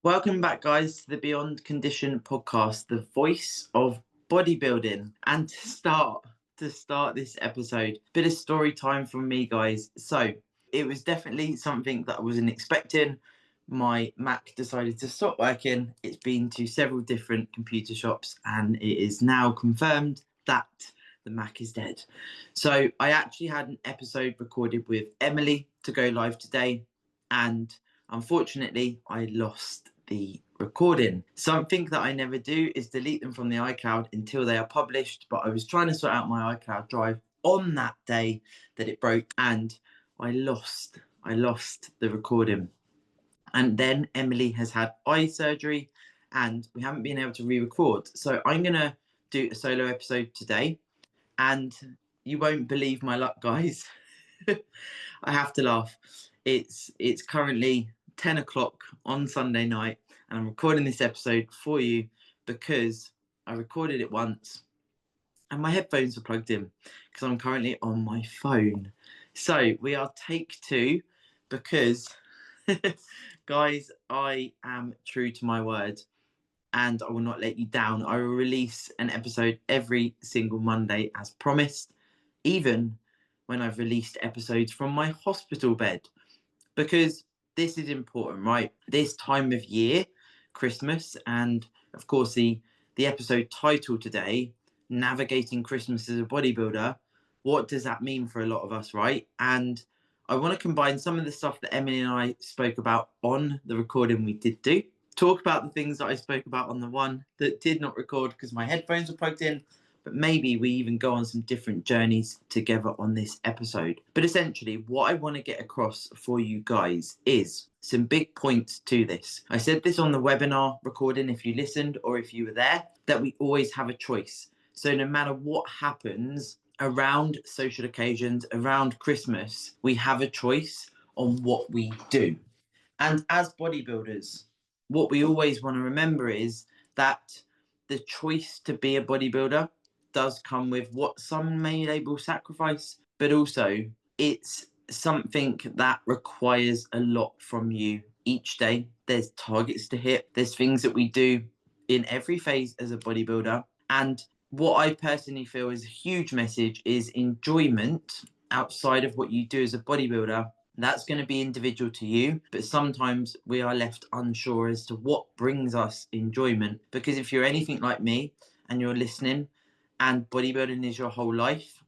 Welcome back, guys, to the Beyond Condition podcast, the voice of bodybuilding. And to start this episode, bit of story time from me, guys. So it was definitely something that I wasn't expecting. My Mac decided to stop working. It's been to several different computer shops, and it is now confirmed that the Mac is dead. So I actually had an episode recorded with Emily to go live today, and unfortunately, I lost the recording. Something that I never do is delete them from the iCloud until they are published, but I was trying to sort out my iCloud drive on that day that it broke, and I lost the recording. And then Emily has had eye surgery, and we haven't been able to re-record. So I'm gonna do a solo episode today, and you won't believe my luck, guys. I have to laugh. It's currently 10 o'clock on Sunday night, and I'm recording this episode for you because I recorded it once and my headphones are plugged in because I'm currently on my phone. So we are take two because, guys, I am true to my word and I will not let you down. I will release an episode every single Monday as promised, even when I've released episodes from my hospital bed, because this is important, right? This time of year, Christmas, and of course the episode title today, Navigating Christmas as a Bodybuilder. What does that mean for a lot of us, right? And I want to combine some of the stuff that Emily and I spoke about on the recording we did do, talk about the things that I spoke about on the one that did not record because my headphones were plugged in, but maybe we even go on some different journeys together on this episode. But essentially, what I want to get across for you guys is some big points to this. I said this on the webinar recording, if you listened or if you were there, that we always have a choice. So no matter what happens around social occasions, around Christmas, we have a choice on what we do. And as bodybuilders, what we always want to remember is that the choice to be a bodybuilder does come with what some may label sacrifice, but also it's something that requires a lot from you each day. There's targets to hit. There's things that we do in every phase as a bodybuilder. And what I personally feel is a huge message is enjoyment outside of what you do as a bodybuilder. That's going to be individual to you, but sometimes we are left unsure as to what brings us enjoyment. Because if you're anything like me and you're listening and bodybuilding is your whole life,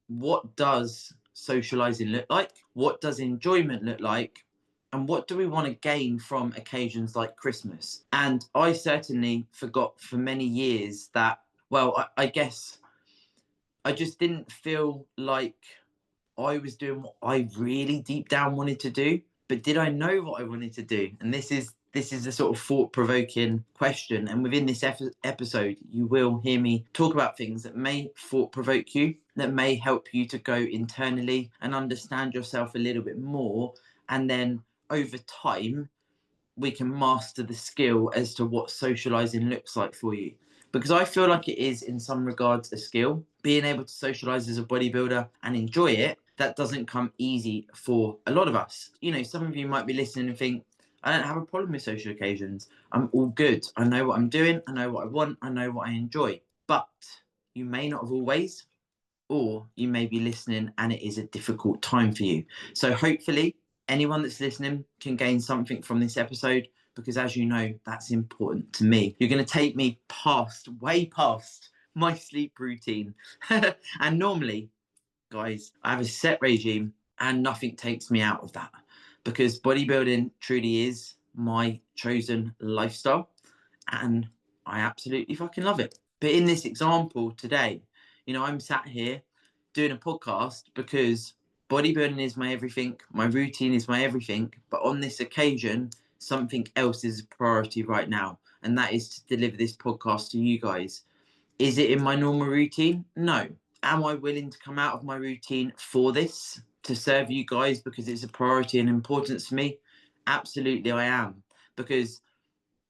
what does socializing look like? What does enjoyment look like? And what do we want to gain from occasions like Christmas? And I certainly forgot for many years that, well, I guess I just didn't feel like I was doing what I really deep down wanted to do. But did I know what I wanted to do? And this is a sort of thought-provoking question. And within this episode, you will hear me talk about things that may thought-provoke you, that may help you to go internally and understand yourself a little bit more. And then over time, we can master the skill as to what socializing looks like for you. Because I feel like it is, in some regards, a skill. Being able to socialize as a bodybuilder and enjoy it, that doesn't come easy for a lot of us. You know, some of you might be listening and think, I don't have a problem with social occasions. I'm all good. I know what I'm doing. I know what I want. I know what I enjoy. But you may not have always, or you may be listening and it is a difficult time for you. So hopefully anyone that's listening can gain something from this episode, because as you know, that's important to me. You're going to take me way past my sleep routine. And normally, guys, I have a set regime and nothing takes me out of that, because bodybuilding truly is my chosen lifestyle and I absolutely fucking love it. But in this example today, you know, I'm sat here doing a podcast because bodybuilding is my everything. My routine is my everything. But on this occasion, something else is a priority right now. And that is to deliver this podcast to you guys. Is it in my normal routine? No. Am I willing to come out of my routine for this, to serve you guys because it's a priority and importance for me? Absolutely, I am. Because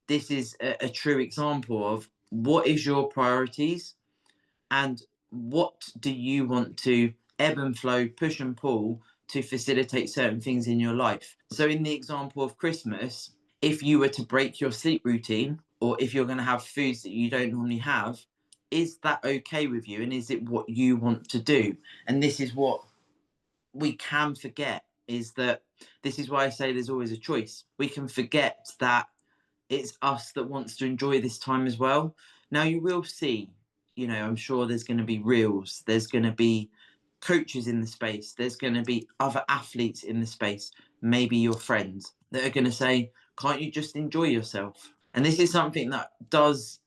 this is a true example of what is your priorities and what do you want to ebb and flow, push and pull to facilitate certain things in your life. So in the example of Christmas, if you were to break your sleep routine, or if you're going to have foods that you don't normally have, is that okay with you? And is it what you want to do? And this is what we can forget, is that this is why I say there's always a choice. We can forget that it's us that wants to enjoy this time as well. Now, you will see, I'm sure there's going to be reels, there's going to be coaches in the space, there's going to be other athletes in the space, maybe your friends, that are going to say, can't you just enjoy yourself? And this is something that does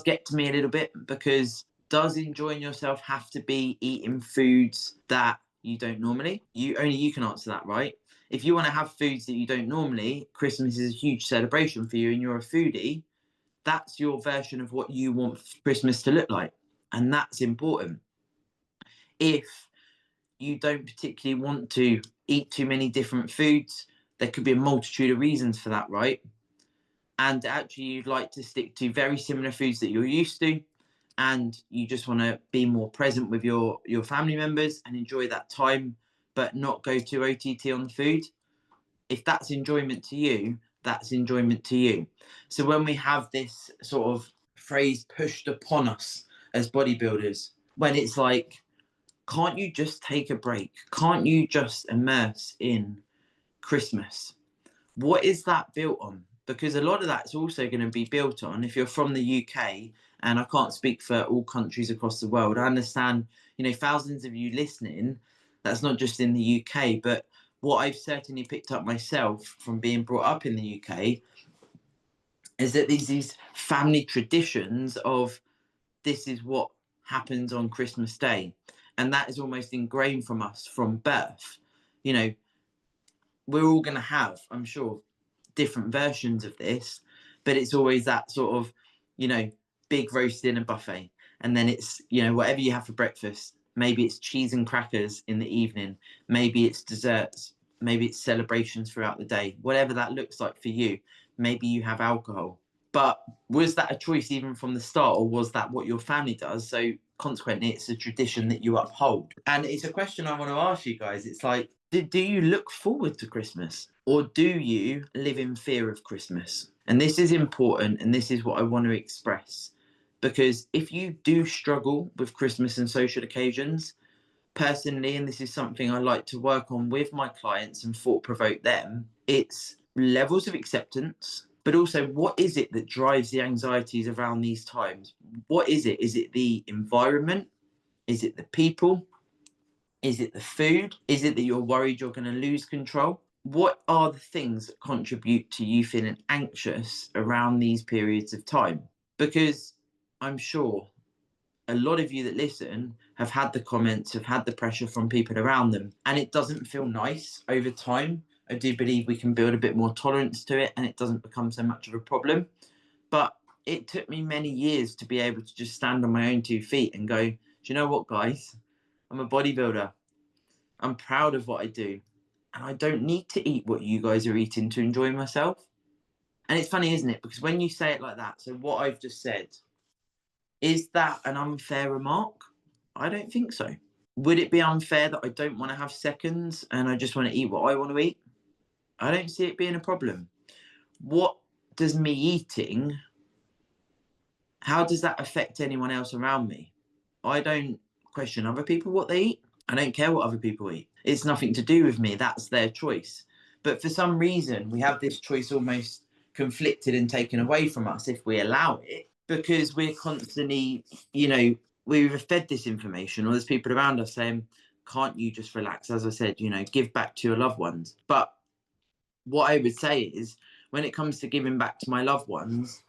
get to me a little bit, because does enjoying yourself have to be eating foods that you don't normally? Only you can answer that, right? If you want to have foods that you don't normally, Christmas is a huge celebration for you and you're a foodie, that's your version of what you want Christmas to look like. And that's important. If you don't particularly want to eat too many different foods, there could be a multitude of reasons for that, right? And actually you'd like to stick to very similar foods that you're used to, and you just want to be more present with your family members and enjoy that time, but not go too OTT on the food. If that's enjoyment to you, that's enjoyment to you. So when we have this sort of phrase pushed upon us as bodybuilders, when it's like, can't you just take a break? Can't you just immerse in Christmas? What is that built on? Because a lot of that's also going to be built on, if you're from the UK, and I can't speak for all countries across the world, I understand, thousands of you listening, that's not just in the UK, but what I've certainly picked up myself from being brought up in the UK is that there's these family traditions of, this is what happens on Christmas Day. And that is almost ingrained from us from birth. We're all going to have, I'm sure, different versions of this, but it's always that sort of, big roast dinner buffet. And then it's, whatever you have for breakfast, maybe it's cheese and crackers in the evening, maybe it's desserts, maybe it's celebrations throughout the day, whatever that looks like for you. Maybe you have alcohol. But was that a choice even from the start, or was that what your family does? So consequently, it's a tradition that you uphold. And it's a question I want to ask you guys. It's like, do you look forward to Christmas, or do you live in fear of Christmas? And this is important, and this is what I want to express. Because if you do struggle with Christmas and social occasions, personally, and this is something I like to work on with my clients and thought provoke them, it's levels of acceptance, but also, what is it that drives the anxieties around these times? What is it? Is it the environment? Is it the people? Is it the food? Is it that you're worried you're going to lose control? What are the things that contribute to you feeling anxious around these periods of time? Because I'm sure a lot of you that listen have had the comments, have had the pressure from people around them, and it doesn't feel nice over time. I do believe we can build a bit more tolerance to it and it doesn't become so much of a problem. But it took me many years to be able to just stand on my own 2 feet and go, do you know what, guys? I'm a bodybuilder. I'm proud of what I do. And I don't need to eat what you guys are eating to enjoy myself. And it's funny, isn't it? Because when you say it like that, so what I've just said, is that an unfair remark? I don't think so. Would it be unfair that I don't want to have seconds and I just want to eat what I want to eat? I don't see it being a problem. What does me eating, how does that affect anyone else around me? I don't question other people what they eat. I don't care what other people eat. It's nothing to do with me. That's their choice. But for some reason, we have this choice almost conflicted and taken away from us if we allow it, because we're constantly, we're fed this information, or there's people around us saying, can't you just relax? As I said, give back to your loved ones. But what I would say is, when it comes to giving back to my loved ones,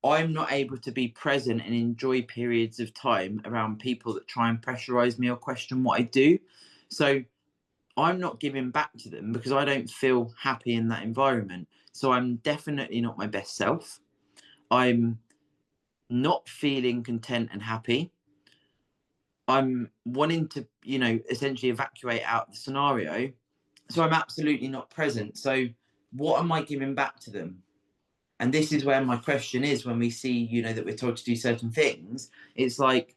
I'm not able to be present and enjoy periods of time around people that try and pressurize me or question what I do. So I'm not giving back to them because I don't feel happy in that environment. So I'm definitely not my best self. I'm not feeling content and happy. I'm wanting to, essentially evacuate out the scenario. So I'm absolutely not present. So what am I giving back to them? And this is where my question is, when we see, that we're told to do certain things, it's like,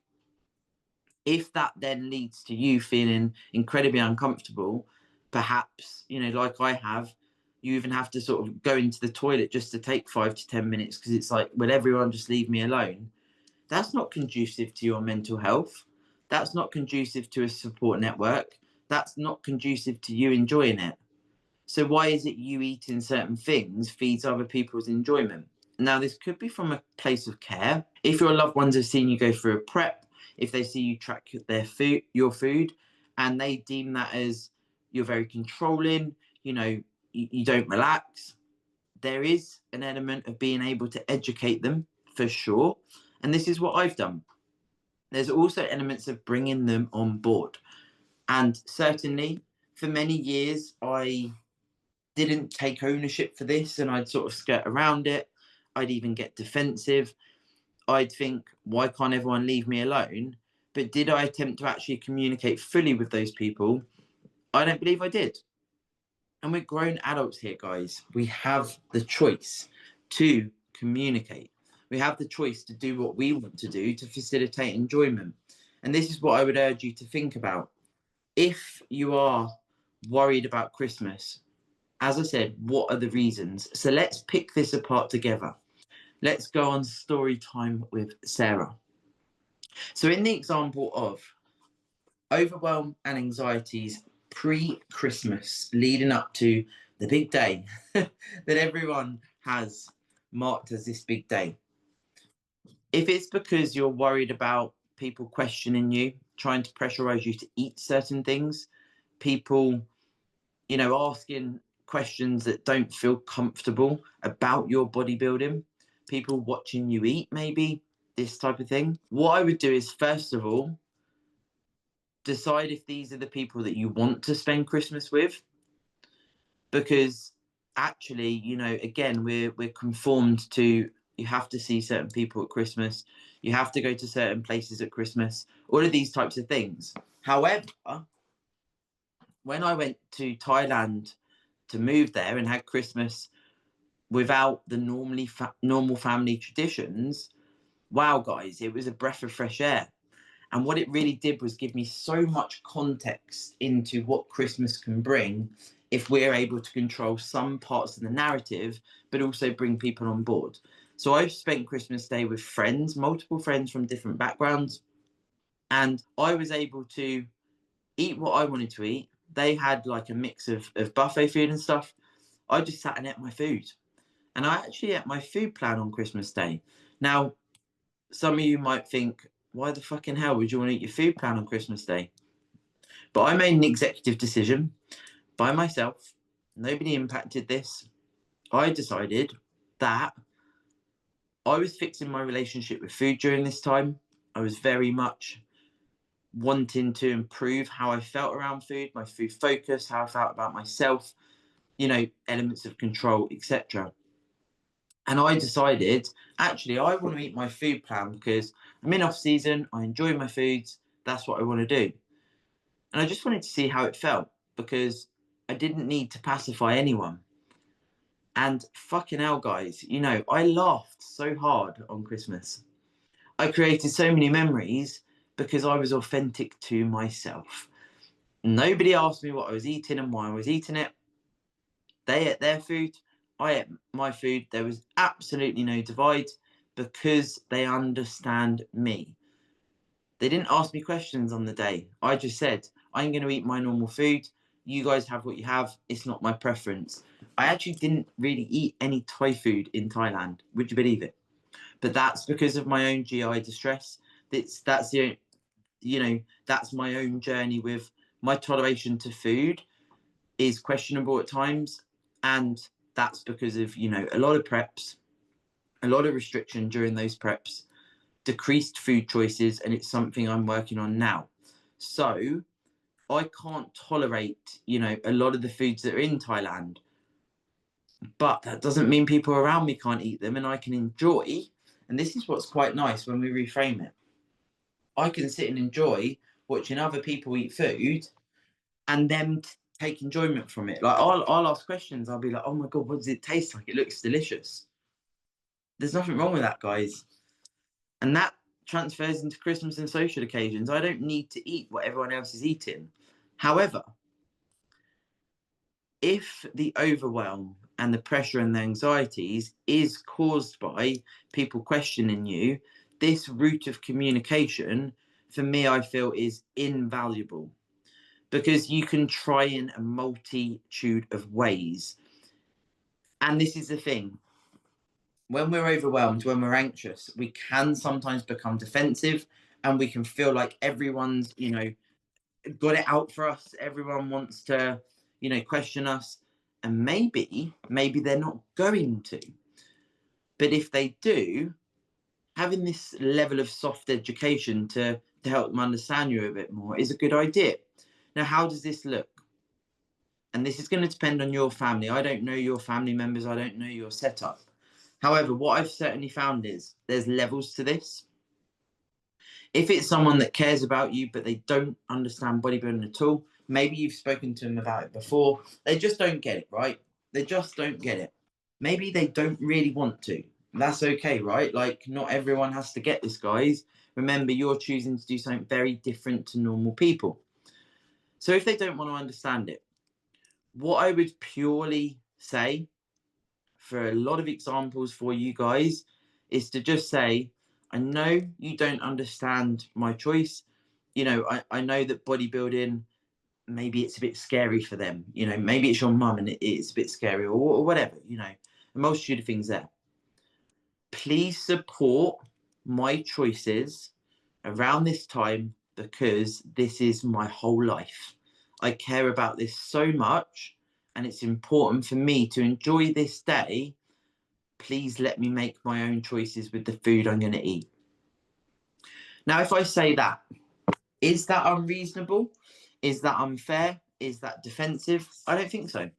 if that then leads to you feeling incredibly uncomfortable, perhaps, like I have, You even have to sort of go into the toilet just to take 5 to 10 minutes because it's like, will everyone just leave me alone? That's not conducive to your mental health. That's not conducive to a support network. That's not conducive to you enjoying it. So why is it you eating certain things feeds other people's enjoyment? Now, this could be from a place of care. If your loved ones have seen you go through a prep, if they see you track your food, and they deem that as you're very controlling, you don't relax, there is an element of being able to educate them for sure. And this is what I've done. There's also elements of bringing them on board. And certainly for many years, I didn't take ownership for this and I'd sort of skirt around it. I'd even get defensive. I'd think, why can't everyone leave me alone? But did I attempt to actually communicate fully with those people? I don't believe I did. And we're grown adults here, guys. We have the choice to communicate. We have the choice to do what we want to do to facilitate enjoyment. And this is what I would urge you to think about. If you are worried about Christmas, as I said, what are the reasons? So let's pick this apart together. Let's go on story time with Sarah. So in the example of overwhelm and anxieties pre-Christmas leading up to the big day that everyone has marked as this big day. If it's because you're worried about people questioning you, trying to pressurize you to eat certain things, people, asking questions that don't feel comfortable about your bodybuilding, people watching you eat, maybe this type of thing. What I would do is, first of all, decide if these are the people that you want to spend Christmas with, because actually, again, we're conformed to, you have to see certain people at Christmas, you have to go to certain places at Christmas, all of these types of things. However, when I went to Thailand to move there and had Christmas without the normal family traditions, wow, guys, it was a breath of fresh air. And what it really did was give me so much context into what Christmas can bring if we're able to control some parts of the narrative, but also bring people on board. So I've spent Christmas Day with friends, multiple friends from different backgrounds, and I was able to eat what I wanted to eat. They had like a mix of buffet food and stuff. I just sat and ate my food. And I actually ate my food plan on Christmas Day. Now, some of you might think, why the fucking hell would you want to eat your food plan on Christmas Day? But I made an executive decision by myself. Nobody impacted this. I decided that I was fixing my relationship with food during this time. I was very much wanting to improve how I felt around food, my food focus, how I felt about myself, elements of control, etc. And I decided, actually, I want to eat my food plan because I'm in off season. I enjoy my foods. That's what I want to do. And I just wanted to see how it felt because I didn't need to pacify anyone. And fucking hell, guys, I laughed so hard on Christmas. I created so many memories because I was authentic to myself. Nobody asked me what I was eating and why I was eating it. They ate their food. I ate my food. There was absolutely no divide because they understand me. They didn't ask me questions on the day. I just said, I'm going to eat my normal food. You guys have what you have. It's not my preference. I actually didn't really eat any Thai food in Thailand. Would you believe it? But that's because of my own GI distress. That's my own journey with my toleration to food is questionable at times. And that's because of, a lot of preps, a lot of restriction during those preps, decreased food choices, and it's something I'm working on now. So I can't tolerate, a lot of the foods that are in Thailand. But that doesn't mean people around me can't eat them and I can enjoy. And this is what's quite nice when we reframe it. I can sit and enjoy watching other people eat food and then take enjoyment from it. Like I'll ask questions. I'll be like, oh my God, what does it taste like? It looks delicious. There's nothing wrong with that, guys. And that transfers into Christmas and social occasions. I don't need to eat what everyone else is eating. However, If the overwhelm and the pressure and the anxieties is caused by people questioning you, this route of communication, for me, I feel is invaluable, because you can try in a multitude of ways. And this is the thing. When we're overwhelmed, when we're anxious, we can sometimes become defensive, and we can feel like everyone's, got it out for us. Everyone wants to, question us. And maybe they're not going to. But if they do, having this level of soft education to help them understand you a bit more is a good idea. Now, how does this look? And this is going to depend on your family. I don't know your family members. I don't know your setup. However, what I've certainly found is there's levels to this. If it's someone that cares about you, but they don't understand bodybuilding at all, maybe you've spoken to them about it before, they just don't get it, right? They just don't get it. Maybe they don't really want to. That's okay, right? Like, not everyone has to get this, guys. Remember, you're choosing to do something very different to normal people. So if they don't want to understand it, what I would purely say, for a lot of examples for you guys, is to just say, I know you don't understand my choice. I know that bodybuilding, maybe it's a bit scary for them. Maybe it's your mum and it's a bit scary, or whatever, a multitude of things there. Please support my choices around this time, because this is my whole life. I care about this so much, and it's important for me to enjoy this day. Please let me make my own choices with the food I'm going to eat. Now, if I say that, is that unreasonable? Is that unfair? Is that defensive? I don't think so.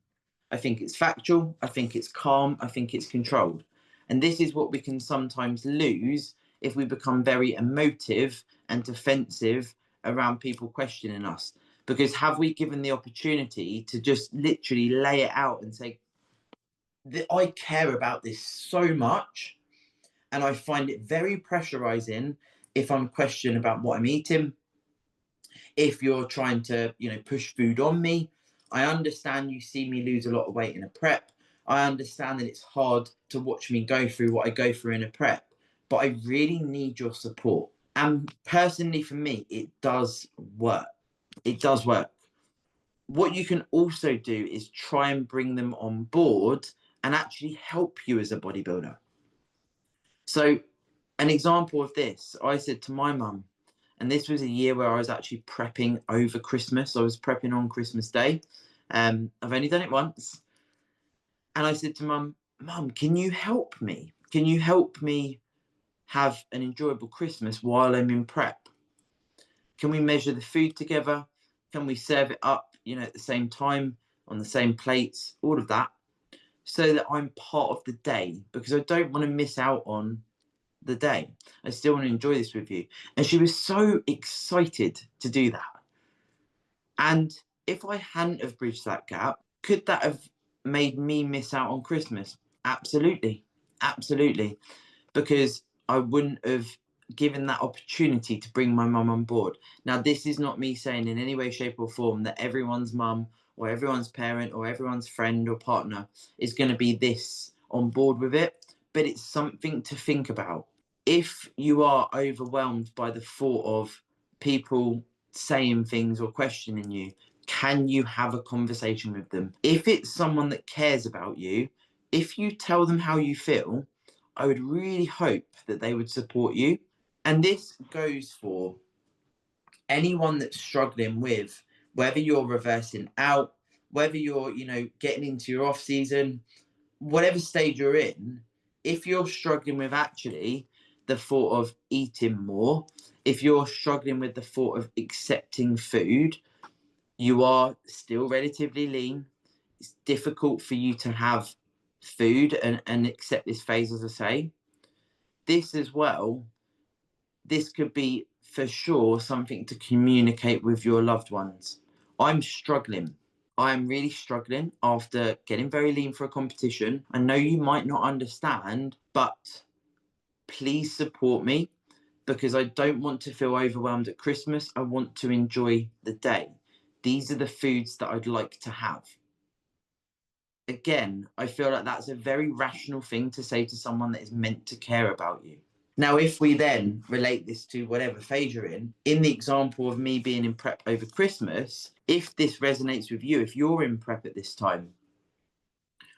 I think it's factual. I think it's calm. I think it's controlled. And this is what we can sometimes lose if we become very emotive and defensive around people questioning us. Because have we given the opportunity to just literally lay it out and say, I care about this so much, and I find it very pressurizing if I'm questioned about what I'm eating. If you're trying to, push food on me, I understand you see me lose a lot of weight in a prep. I understand that it's hard to watch me go through what I go through in a prep, but I really need your support. And personally, for me, it does work. It does work. What you can also do is try and bring them on board and actually help you as a bodybuilder. So an example of this, I said to my mum, and this was a year where I was actually prepping over Christmas. I was prepping on Christmas Day. I've only done it once. And I said to Mum, can you help me? Can you help me have an enjoyable Christmas while I'm in prep? Can we measure the food together? Can we serve it up, at the same time, on the same plates, all of that, so that I'm part of the day, because I don't want to miss out on the day. I still want to enjoy this with you. And she was so excited to do that. And if I hadn't have bridged that gap, could that have made me miss out on Christmas? Absolutely. Absolutely. Because I wouldn't have given that opportunity to bring my mum on board. Now, this is not me saying in any way, shape, or form that everyone's mum or everyone's parent or everyone's friend or partner is going to be this on board with it, but it's something to think about. If you are overwhelmed by the thought of people saying things or questioning you, can you have a conversation with them? If it's someone that cares about you, if you tell them how you feel, I would really hope that they would support you. And this goes for anyone that's struggling with, whether you're reversing out, whether you're, getting into your off season, whatever stage you're in. If you're struggling with actually the thought of eating more, if you're struggling with the thought of accepting food, you are still relatively lean, it's difficult for you to have food and accept this phase, as I say. This as well, this could be for sure something to communicate with your loved ones. I'm struggling. I'm really struggling after getting very lean for a competition. I know you might not understand, but please support me, because I don't want to feel overwhelmed at Christmas. I want to enjoy the day. These are the foods that I'd like to have. again, I feel like that's a very rational thing to say to someone that is meant to care about you. Now, if we then relate this to whatever phase you're in the example of me being in prep over Christmas, if this resonates with you, if you're in prep at this time,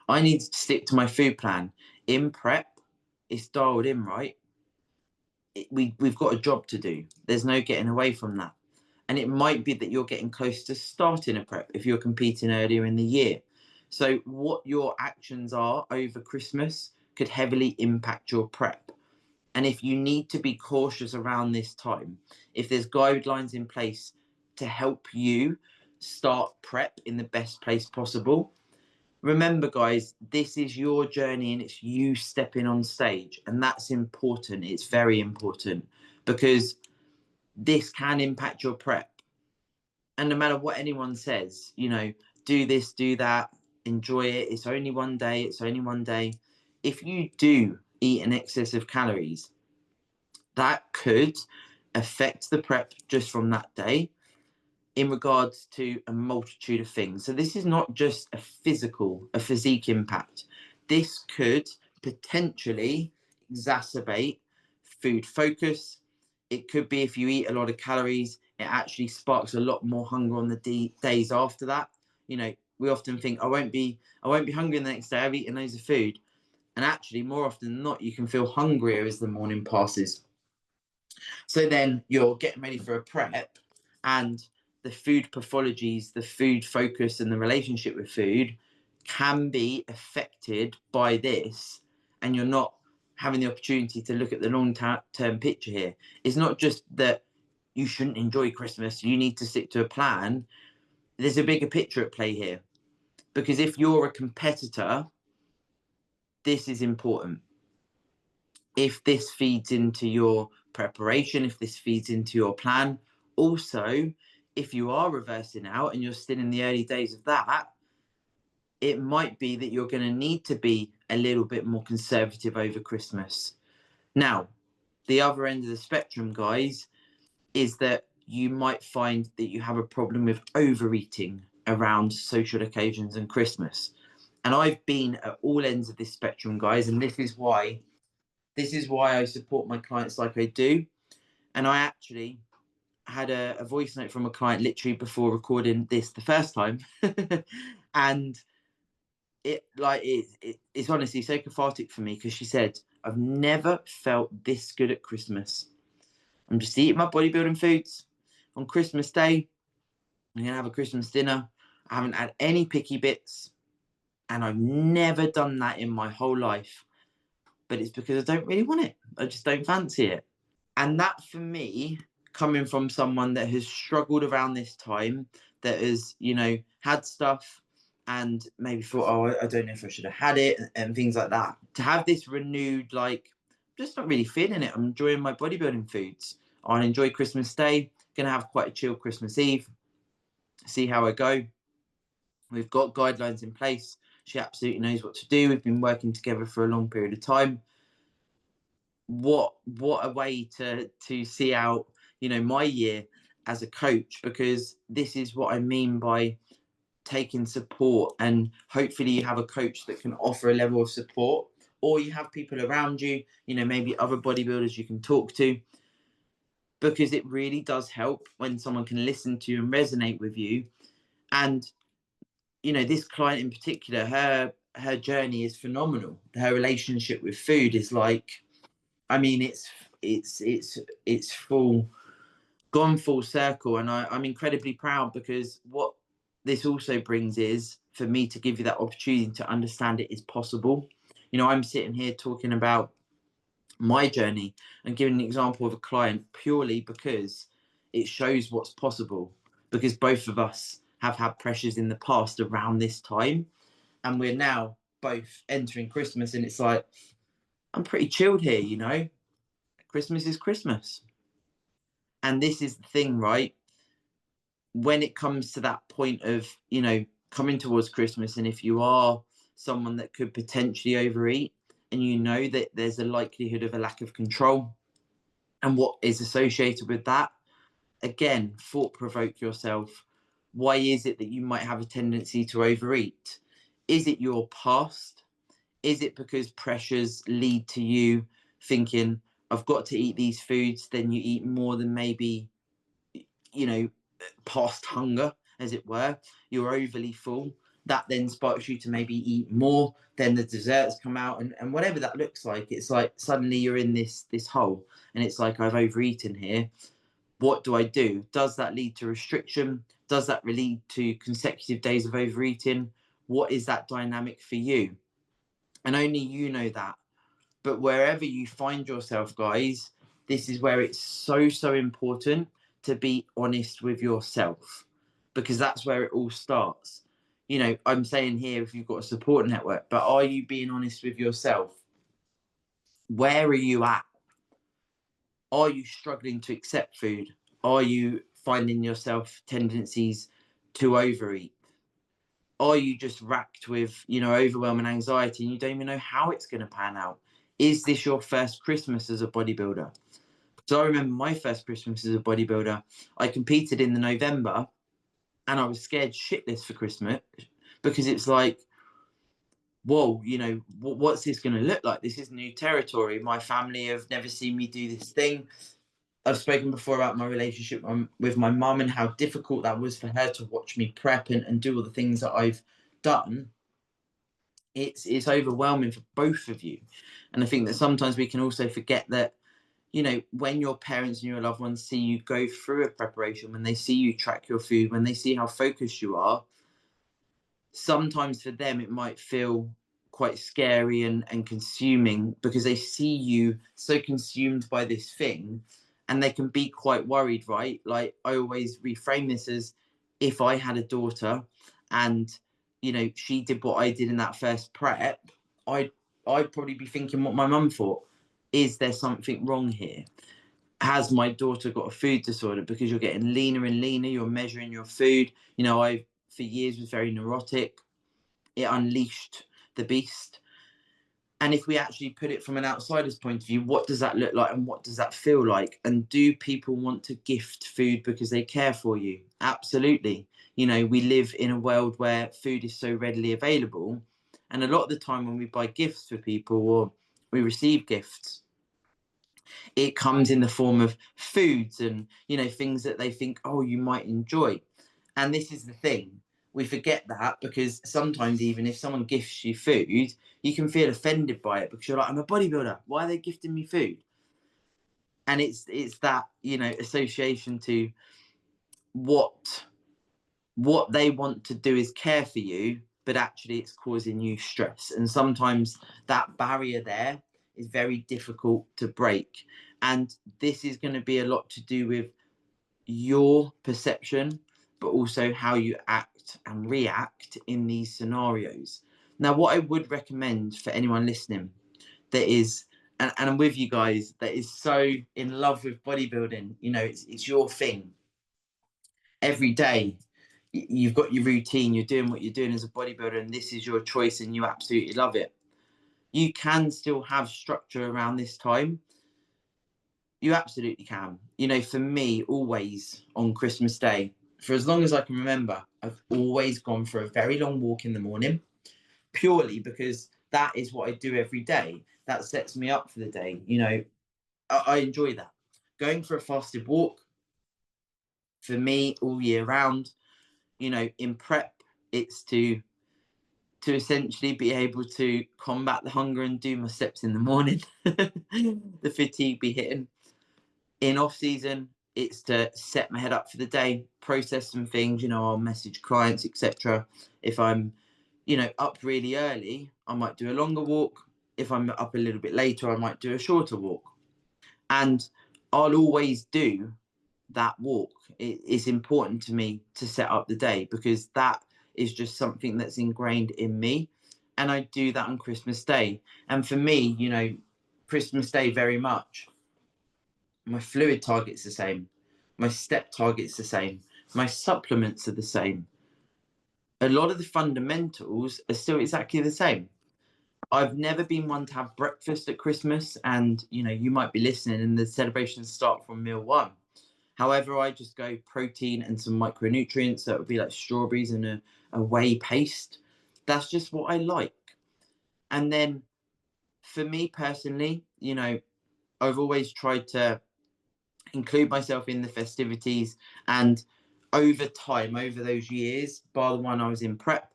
I need to stick to my food plan. In prep, it's dialed in, right? We've got a job to do. There's no getting away from that. And it might be that you're getting close to starting a prep if you're competing earlier in the year. So what your actions are over Christmas could heavily impact your prep. And if you need to be cautious around this time, if there's guidelines in place to help you start prep in the best place possible, remember, guys, this is your journey and it's you stepping on stage. And that's important. It's very important because this can impact your prep. And no matter what anyone says, do this, do that, enjoy it. It's only one day. It's only one day. If you do eat an excess of calories, that could affect the prep just from that day in regards to a multitude of things. So this is not just a physique impact. This could potentially exacerbate food focus. It could be if you eat a lot of calories, it actually sparks a lot more hunger on the days after that. We often think, I won't be hungry the next day, I've eaten loads of food. And actually, more often than not, you can feel hungrier as the morning passes. So then you're getting ready for a prep, and the food pathologies, the food focus, and the relationship with food can be affected by this. And you're not having the opportunity to look at the long-term picture here. It's not just that you shouldn't enjoy Christmas, you need to stick to a plan. There's a bigger picture at play here. Because if you're a competitor, this is important. If this feeds into your preparation, if this feeds into your plan, also, if you are reversing out and you're still in the early days of that, it might be that you're going to need to be a little bit more conservative over Christmas. Now, the other end of the spectrum, guys, is that you might find that you have a problem with overeating around social occasions and Christmas. And I've been at all ends of this spectrum, guys, and this is why I support my clients like I do. And I actually had a voice note from a client literally before recording this the first time. And it's honestly so cathartic for me because she said, I've never felt this good at Christmas. I'm just eating my bodybuilding foods. On Christmas Day, I'm going to have a Christmas dinner. I haven't had any picky bits. And I've never done that in my whole life. But it's because I don't really want it. I just don't fancy it. And that, for me, coming from someone that has struggled around this time, that has, had stuff and maybe thought, oh, I don't know if I should have had it and things like that. To have this renewed, just not really feeling it. I'm enjoying my bodybuilding foods. I'll enjoy Christmas Day. Going to have quite a chill Christmas Eve. See how I go. We've got guidelines in place. She absolutely knows what to do. We've been working together for a long period of time. What a way to see out, my year as a coach, because this is what I mean by taking support. And hopefully you have a coach that can offer a level of support, or you have people around you, maybe other bodybuilders you can talk to, because it really does help when someone can listen to you and resonate with you. And this client in particular, her journey is phenomenal. Her relationship with food is it's gone full circle. And I'm incredibly proud, because what this also brings is for me to give you that opportunity to understand it is possible. I'm sitting here talking about my journey and giving an example of a client purely because it shows what's possible, because both of us have had pressures in the past around this time, and we're now both entering Christmas, and it's like, I'm pretty chilled here. Christmas is Christmas. And this is the thing, right? When it comes to that point of, coming towards Christmas, and if you are someone that could potentially overeat, and that there's a likelihood of a lack of control and what is associated with that, again, thought provoke yourself. Why is it that you might have a tendency to overeat? Is it your past? Is it because pressures lead to you thinking, I've got to eat these foods? Then you eat more than maybe, you know, past hunger, as it were. You're overly full. That then sparks you to maybe eat more. Then the desserts come out, and whatever that looks like, it's like suddenly you're in this hole, and it's like, I've overeaten here. What do I do? Does that lead to restriction? Does that lead to consecutive days of overeating? What is that dynamic for you? And only you know that. But wherever you find yourself, guys, this is where it's so important to be honest with yourself, because that's where it all starts. You know, I'm saying here, if you've got a support network, but are you being honest with yourself? Where are you at? Are you struggling to accept food? Are you finding yourself tendencies to overeat? Are you just racked with, overwhelm and anxiety, and you don't even know how it's going to pan out? Is this your first Christmas as a bodybuilder? So I remember my first Christmas as a bodybuilder. I competed in the November, and I was scared shitless for Christmas, because it's like, whoa, what's this going to look like? This is new territory. My family have never seen me do this thing. I've spoken before about my relationship with my mum and how difficult that was for her to watch me prep and do all the things that I've done. It's overwhelming for both of you. And I think that sometimes we can also forget that, when your parents and your loved ones see you go through a preparation, when they see you track your food, when they see how focused you are, sometimes for them it might feel quite scary and consuming, because they see you so consumed by this thing, and they can be quite worried, right? Like, I always reframe this as, if I had a daughter and she did what I did in that first prep, I'd probably be thinking what my mum thought. Is there something wrong here? Has my daughter got a food disorder? Because you're getting leaner and leaner, you're measuring your food. I for years was very neurotic. It unleashed the beast. And if we actually put it from an outsider's point of view, what does that look like, and what does that feel like? And do people want to gift food because they care for you? Absolutely. We live in a world where food is so readily available. And a lot of the time when we buy gifts for people, or we receive gifts, it comes in the form of foods and, things that they think, oh, you might enjoy. And this is the thing. We forget that, because sometimes even if someone gifts you food, you can feel offended by it, because you're like, I'm a bodybuilder. Why are they gifting me food? And it's that, association to what they want to do is care for you, but actually it's causing you stress. And sometimes that barrier there is very difficult to break. And this is going to be a lot to do with your perception, but also how you act and react in these scenarios. Now, what I would recommend for anyone listening that is, and I'm with you guys, that is so in love with bodybuilding, it's your thing. Every day, you've got your routine, you're doing what you're doing as a bodybuilder, and this is your choice, and you absolutely love it. You can still have structure around this time. You absolutely can. For me, always on Christmas Day, for as long as I can remember, I've always gone for a very long walk in the morning, purely because that is what I do every day. That sets me up for the day. I enjoy that. Going for a fasted walk, for me, all year round, in prep, it's to essentially be able to combat the hunger and do my steps in the morning. The fatigue be hitting. In off season, it's to set my head up for the day, process some things. I'll message clients, etc. If I'm up really early, I might do a longer walk. If I'm up a little bit later, I might do a shorter walk. And I'll always do that walk. It's important to me to set up the day, because that is just something that's ingrained in me. And I do that on Christmas Day. And for me, Christmas Day, very much, my fluid target's the same. My step target's the same. My supplements are the same. A lot of the fundamentals are still exactly the same. I've never been one to have breakfast at Christmas, and you might be listening and the celebrations start from meal one. However, I just go protein and some micronutrients. That would be like strawberries and a whey paste. That's just what I like. And then for me personally, you know, I've always tried to include myself in the festivities, and over time, over those years, bar the one I was in prep,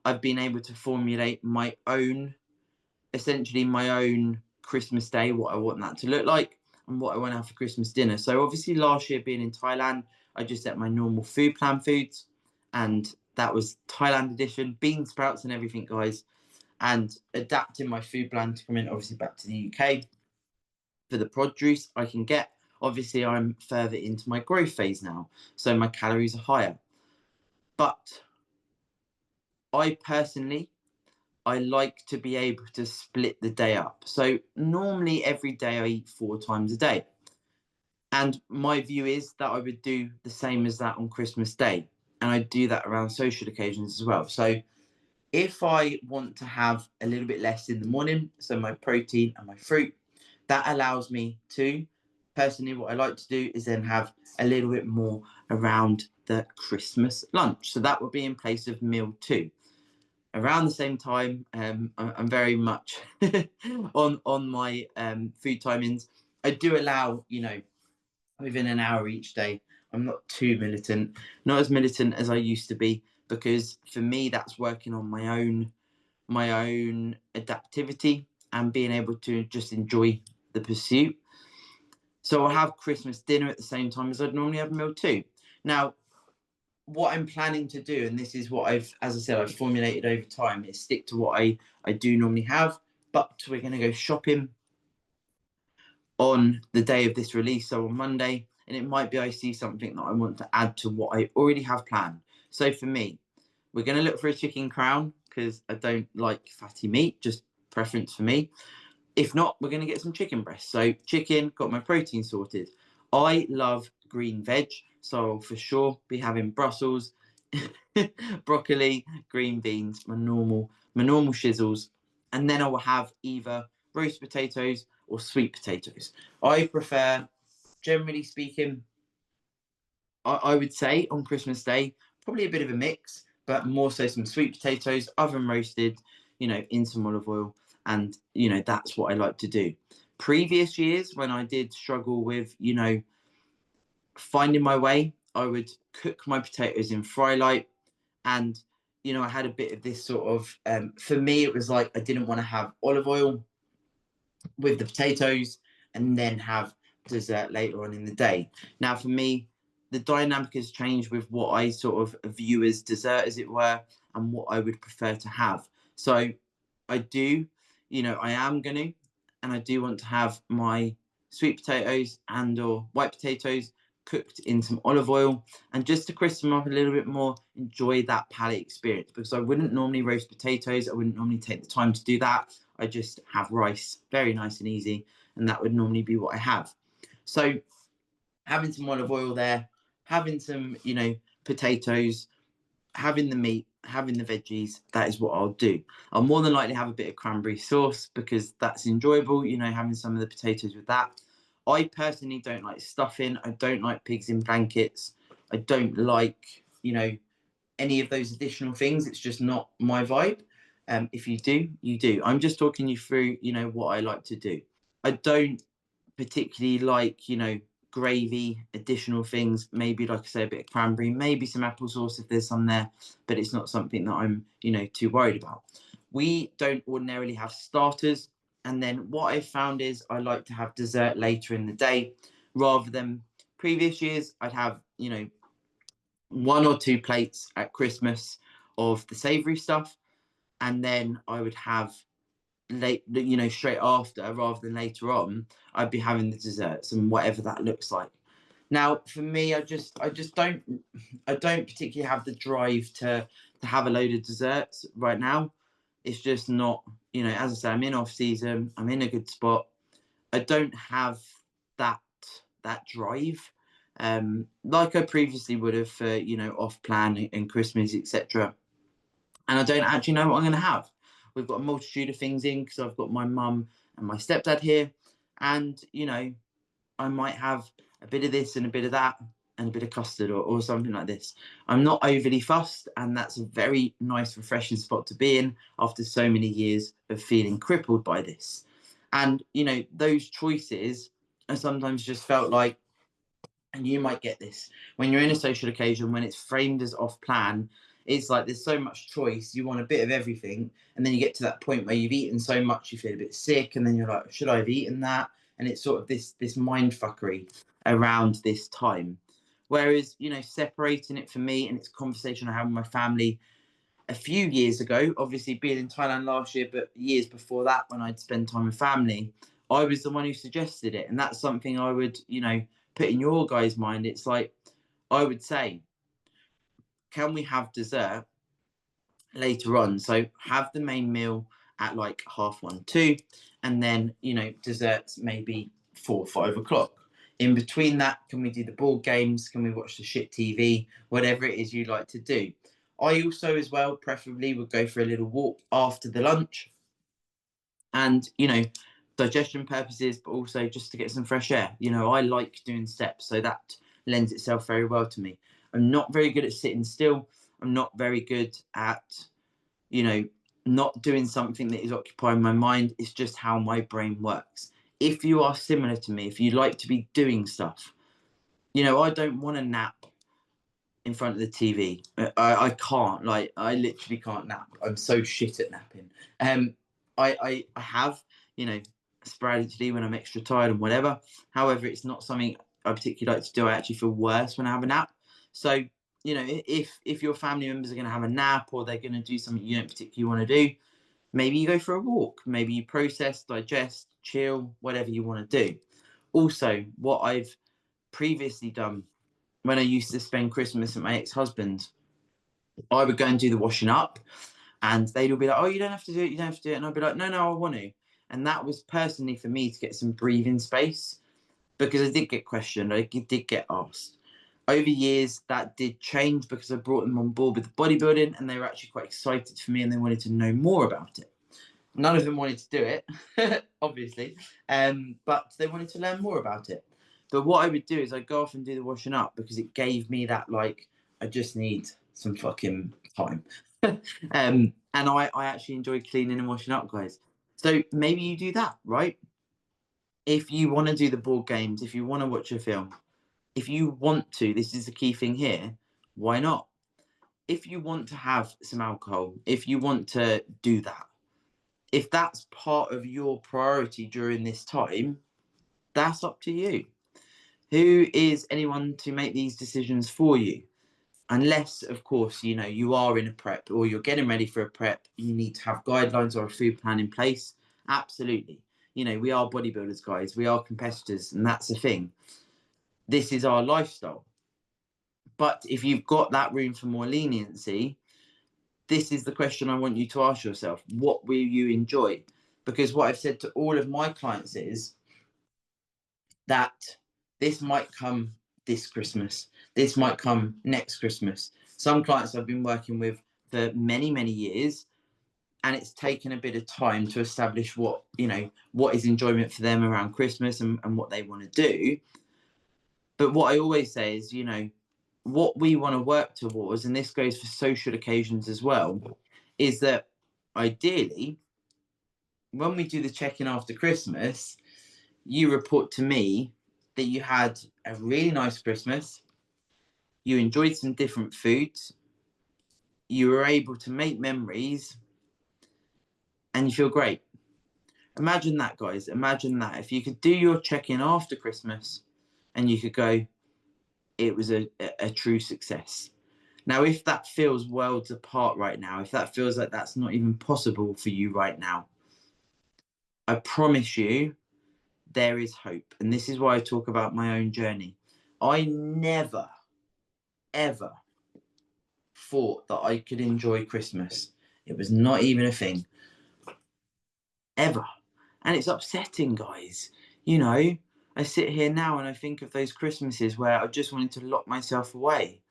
I've been able to formulate my own, essentially my own Christmas day, what I want that to look like and what I want to have for Christmas dinner. So obviously last year being in Thailand, I just set my normal food plan foods, and that was Thailand edition, bean sprouts and everything, guys, and adapting my food plan to come in obviously back to the UK for the produce I can get. Obviously, I'm further into my growth phase now, so my calories are higher. But I personally, I like to be able to split the day up. So normally every day I eat 4 times a day. And my view is that I would do the same as that on Christmas Day. And I do that around social occasions as well. So if I want to have a little bit less in the morning, so my protein and my fruit, that allows me to, personally, what I like to do is then have a little bit more around the Christmas lunch. So that would be in place of meal 2. Around the same time, I'm very much on my food timings. I do allow, you know, within an hour each day. I'm not too militant, not as militant as I used to be, because for me that's working on my own adaptivity and being able to just enjoy the pursuit. So I'll have Christmas dinner at the same time as I'd normally have meal 2. Now, what I'm planning to do, and this is what I've, as I said, I've formulated over time, is stick to what I do normally have, but we're going to go shopping on the day of this release, so on Monday, and it might be I see something that I want to add to what I already have planned. So for me, we're going to look for a chicken crown because I don't like fatty meat, just preference for me. If not, we're going to get some chicken breast. So chicken, got my protein sorted. I love green veg, so I'll for sure be having Brussels, broccoli, green beans, my normal shizzles, and then I will have either roast potatoes or sweet potatoes. I prefer, generally speaking, I would say on Christmas Day, probably a bit of a mix, but more so some sweet potatoes, oven roasted, you know, in some olive oil. And, you know, that's what I like to do. Previous years, when I did struggle with, you know, finding my way, I would cook my potatoes in fry light. And, you know, I had a bit of this sort of, for me, it was like I didn't want to have olive oil with the potatoes and then have dessert later on in the day. Now, for me, the dynamic has changed with what I sort of view as dessert, as it were, and what I would prefer to have. So I do, you know, I am going to, and I do want to have my sweet potatoes and or white potatoes cooked in some olive oil, and just to crisp them up a little bit more, enjoy that palate experience, because I wouldn't normally roast potatoes. I wouldn't normally take the time to do that. I just have rice, very nice and easy, and that would normally be what I have. So having some olive oil there, having some, you know, potatoes, having the meat, having the veggies, that is what I'll do. I'll more than likely have a bit of cranberry sauce because that's enjoyable, you know, having some of the potatoes with that. I personally don't like stuffing. I don't like pigs in blankets. I don't like, you know, any of those additional things. It's just not my vibe. If you do, you do. I'm just talking you through, you know, what I like to do. I don't particularly like, you know, gravy, additional things, maybe like I say, a bit of cranberry, maybe some applesauce if there's some there, but it's not something that I'm, you know, too worried about. We don't ordinarily have starters. And then what I found is I like to have dessert later in the day rather than previous years. I'd have, you know, 1 or 2 plates at Christmas of the savory stuff. And then I would have late, you know, straight after rather than later on, I'd be having the desserts and whatever that looks like. Now, for me, I just don't particularly have the drive to have a load of desserts right now. It's just not, you know, as I say, I'm in off season, I'm in a good spot. I don't have that drive like I previously would have for, you know, off plan and Christmas, etc. And I don't actually know what I'm going to have. We've got a multitude of things in because I've got my mum and my stepdad here, and you know, I might have a bit of this and a bit of that. and a bit of custard or something like this. I'm not overly fussed, and that's a very nice, refreshing spot to be in after so many years of feeling crippled by this. And, you know, those choices are sometimes just felt like, and you might get this when you're in a social occasion, when it's framed as off plan, it's like there's so much choice, you want a bit of everything, and then you get to that point where you've eaten so much you feel a bit sick, and then you're like, should I have eaten that? And it's sort of this mind fuckery around this time. Whereas, you know, separating it for me, and it's a conversation I had with my family a few years ago, obviously being in Thailand last year, but years before that, when I'd spend time with family, I was the one who suggested it. And that's something I would, you know, put in your guys' mind. It's like, I would say, can we have dessert later on? So have the main meal at like 1:30, 2, and then, you know, desserts maybe 4, 5 o'clock. In between that, can we do the board games? Can we watch the shit TV? Whatever it is you like to do. I also, as well, preferably would go for a little walk after the lunch. And, you know, digestion purposes, but also just to get some fresh air. You know, I like doing steps, so that lends itself very well to me. I'm not very good at sitting still. I'm not very good at, you know, not doing something that is occupying my mind. It's just how my brain works. If you are similar to me, if you like to be doing stuff, you know, I don't want to nap in front of the TV. I can't, like, I literally can't nap. I'm so shit at napping. I have, you know, sporadically when I'm extra tired and whatever. However, it's not something I particularly like to do. I actually feel worse when I have a nap. So, you know, if your family members are going to have a nap, or they're going to do something you don't particularly want to do, maybe you go for a walk. Maybe you process, digest, chill, whatever you want to do. Also, what I've previously done when I used to spend Christmas at my ex-husband's, I would go and do the washing up, and they'd all be like, oh, you don't have to do it, you don't have to do it. And I'd be like, no, I want to. And that was personally for me to get some breathing space, because I did get questioned, I did get asked. Over years, that did change because I brought them on board with bodybuilding, and they were actually quite excited for me, and they wanted to know more about it. None of them wanted to do it, obviously, but they wanted to learn more about it. But what I would do is I'd go off and do the washing up, because it gave me that, like, I just need some fucking time. And I actually enjoy cleaning and washing up, guys. So maybe you do that, right? If you want to do the board games, if you want to watch a film, if you want to, this is the key thing here, why not? If you want to have some alcohol, if you want to do that, if that's part of your priority during this time, that's up to you. Who is anyone to make these decisions for you? Unless, of course, you know, you are in a prep, or you're getting ready for a prep, you need to have guidelines or a food plan in place. Absolutely. You know, we are bodybuilders, guys. We are competitors, and that's the thing. This is our lifestyle. But if you've got that room for more leniency, this is the question I want you to ask yourself. What will you enjoy? Because what I've said to all of my clients is that this might come this Christmas. This might come next Christmas. Some clients I've been working with for many, many years, and it's taken a bit of time to establish what, you know, what is enjoyment for them around Christmas, and what they want to do. But what I always say is, you know, what we want to work towards, and this goes for social occasions as well, is that ideally, when we do the check-in after Christmas, you report to me that you had a really nice Christmas, you enjoyed some different foods, you were able to make memories, and you feel great. Imagine that, guys. Imagine that. If you could do your check-in after Christmas and you could go, it was a true success. Now, if that feels worlds apart right now, if that feels like that's not even possible for you right now, I promise you there is hope. And this is why I talk about my own journey. I never, ever thought that I could enjoy Christmas. It was not even a thing. Ever. And it's upsetting, guys. You know, I sit here now and I think of those Christmases where I just wanted to lock myself away.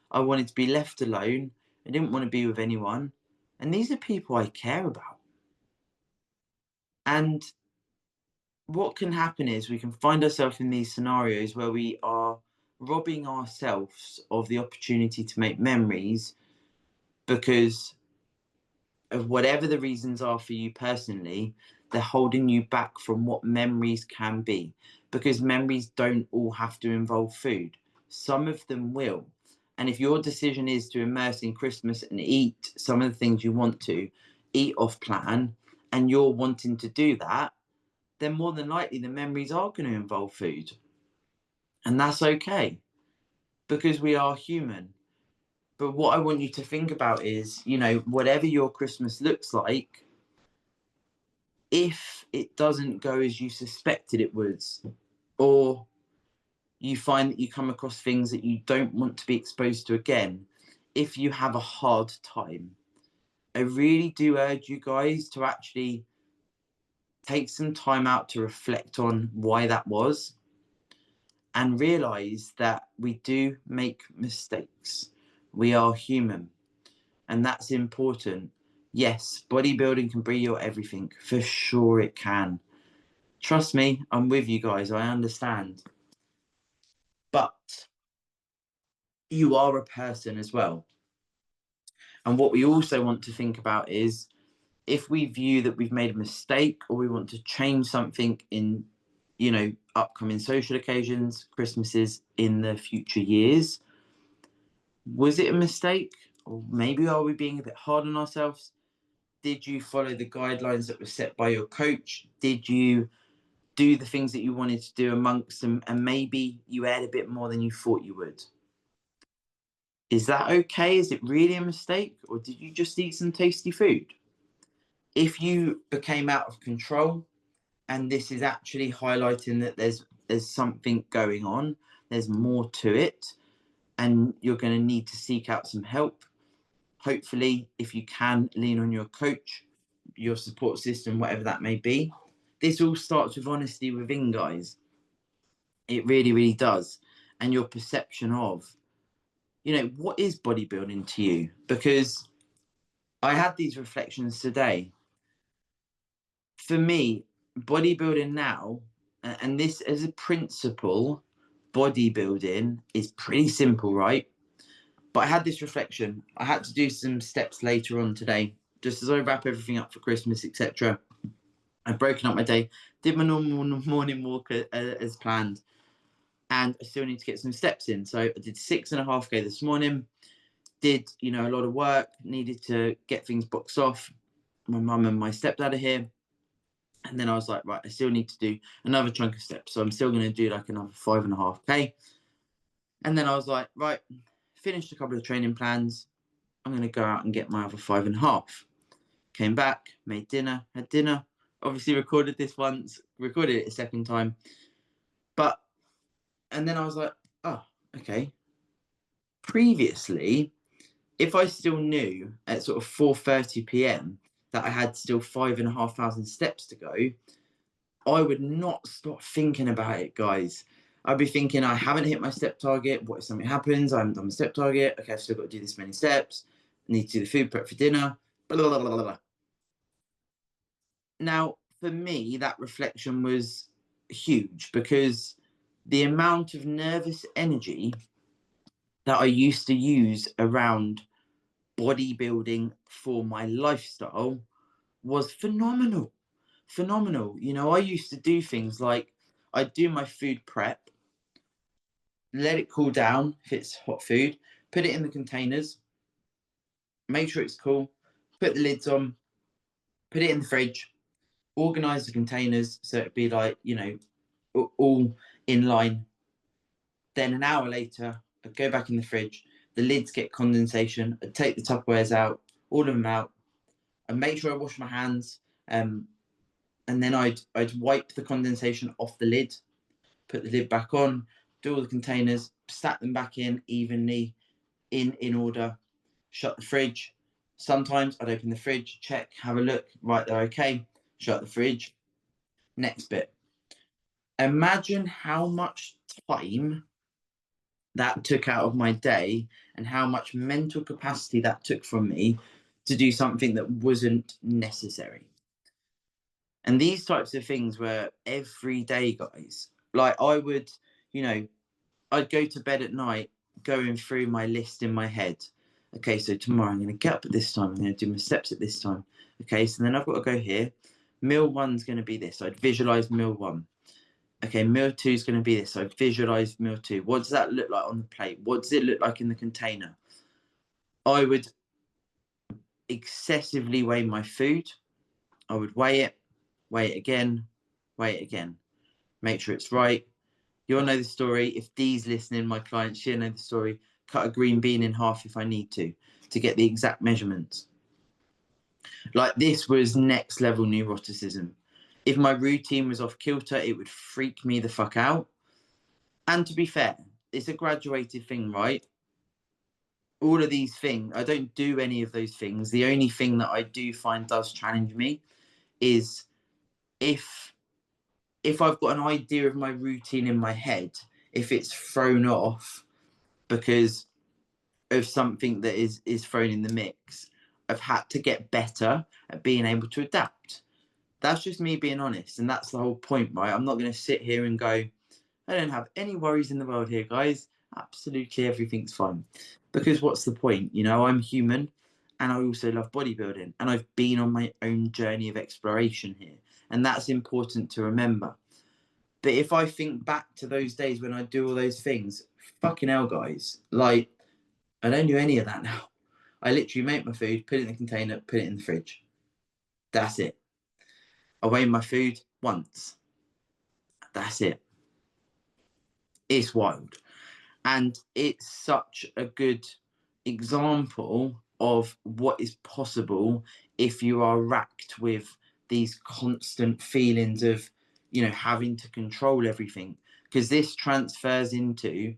I wanted to be left alone. I didn't want to be with anyone. And these are people I care about. And what can happen is we can find ourselves in these scenarios where we are robbing ourselves of the opportunity to make memories because of whatever the reasons are for you personally. They're holding you back from what memories can be, because memories don't all have to involve food. Some of them will. And if your decision is to immerse in Christmas and eat some of the things you want to, eat off plan, and you're wanting to do that, then more than likely the memories are going to involve food. And that's okay, because we are human. But what I want you to think about is, whatever your Christmas looks like, if it doesn't go as you suspected it would, or you find that you come across things that you don't want to be exposed to again, if you have a hard time, I really do urge you guys to actually take some time out to reflect on why that was, and realize that we do make mistakes. We are human, and that's important. Yes, bodybuilding can be your everything. For sure it can. Trust me, I'm with you guys. I understand. But you are a person as well. And what we also want to think about is, if we view that we've made a mistake or we want to change something in, upcoming social occasions, Christmases in the future years, was it a mistake? Or maybe are we being a bit hard on ourselves? Did you follow the guidelines that were set by your coach? Did you do the things that you wanted to do amongst them, and maybe you ate a bit more than you thought you would? Is that okay? Is it really a mistake? Or did you just eat some tasty food? If you became out of control, and this is actually highlighting that there's something going on, there's more to it, and you're going to need to seek out some help. Hopefully, if you can, lean on your coach, your support system, whatever that may be. This all starts with honesty within, guys. It really, really does. And your perception of, what is bodybuilding to you? Because I had these reflections today. For me, bodybuilding now, and this as a principle, bodybuilding is pretty simple, right? But I had this reflection. I had to do some steps later on today, just as I wrap everything up for Christmas, etc. I've broken up my day, did my normal morning walk as planned, and I still need to get some steps in. So I did 6.5K this morning, did, a lot of work, needed to get things boxed off. My mum and my stepdad are here. And then I was like, right, I still need to do another chunk of steps. So I'm still going to do like another 5.5K. And then I was like, right, finished a couple of training plans. I'm going to go out and get my other 5.5. Came back, made dinner, had dinner. Obviously recorded this once, recorded it a second time. And then I was like, oh, okay. Previously, if I still knew at sort of 4:30 p.m. that I had still 5,500 steps to go, I would not stop thinking about it, guys. I'd be thinking, I haven't hit my step target. What if something happens? I haven't done my step target. Okay, I've still got to do this many steps. I need to do the food prep for dinner. Blah, blah, blah, blah, blah. Now, for me, that reflection was huge, because the amount of nervous energy that I used to use around bodybuilding for my lifestyle was phenomenal. Phenomenal. I used to do things like, I'd do my food prep, let it cool down if it's hot food, put it in the containers, make sure it's cool, put the lids on, put it in the fridge, organize the containers so it'd be like, all in line. Then an hour later, I'd go back in the fridge, the lids get condensation, I'd take the Tupperwares out, all of them out, and make sure I wash my hands, and then I'd wipe the condensation off the lid, put the lid back on, do all the containers, stack them back in evenly, in order, shut the fridge. Sometimes I'd open the fridge, check, have a look, right, they're okay, shut the fridge. Next bit. Imagine how much time that took out of my day, and how much mental capacity that took from me to do something that wasn't necessary. And these types of things were every day, guys. Like, I would, I'd go to bed at night going through my list in my head. Okay, so tomorrow I'm going to get up at this time. I'm going to do my steps at this time. Okay, so then I've got to go here. Meal one's going to be this. I'd visualize meal one. Okay, meal two is going to be this. So I'd visualize meal two. What does that look like on the plate? What does it look like in the container? I would excessively weigh my food. I would weigh it again, weigh it again. Make sure it's right. You all know the story. If Dee's listening, my client, she'll know the story. Cut a green bean in half if I need to get the exact measurements. Like, this was next level neuroticism. If my routine was off kilter, it would freak me the fuck out. And to be fair, it's a graduated thing, right? All of these things, I don't do any of those things. The only thing that I do find does challenge me is if I've got an idea of my routine in my head, if it's thrown off because of something that is thrown in the mix, I've had to get better at being able to adapt. That's just me being honest, and that's the whole point, right? I'm not going to sit here and go, I don't have any worries in the world here, guys. Absolutely everything's fine. Because what's the point? You know, I'm human, and I also love bodybuilding, and I've been on my own journey of exploration here, and that's important to remember. But if I think back to those days when I do all those things, fucking hell, guys, like, I don't do any of that now. I literally make my food, put it in the container, put it in the fridge. That's it. I weigh my food once. That's it. It's wild. And it's such a good example of what is possible if you are racked with these constant feelings of, you know, having to control everything. Because this transfers into,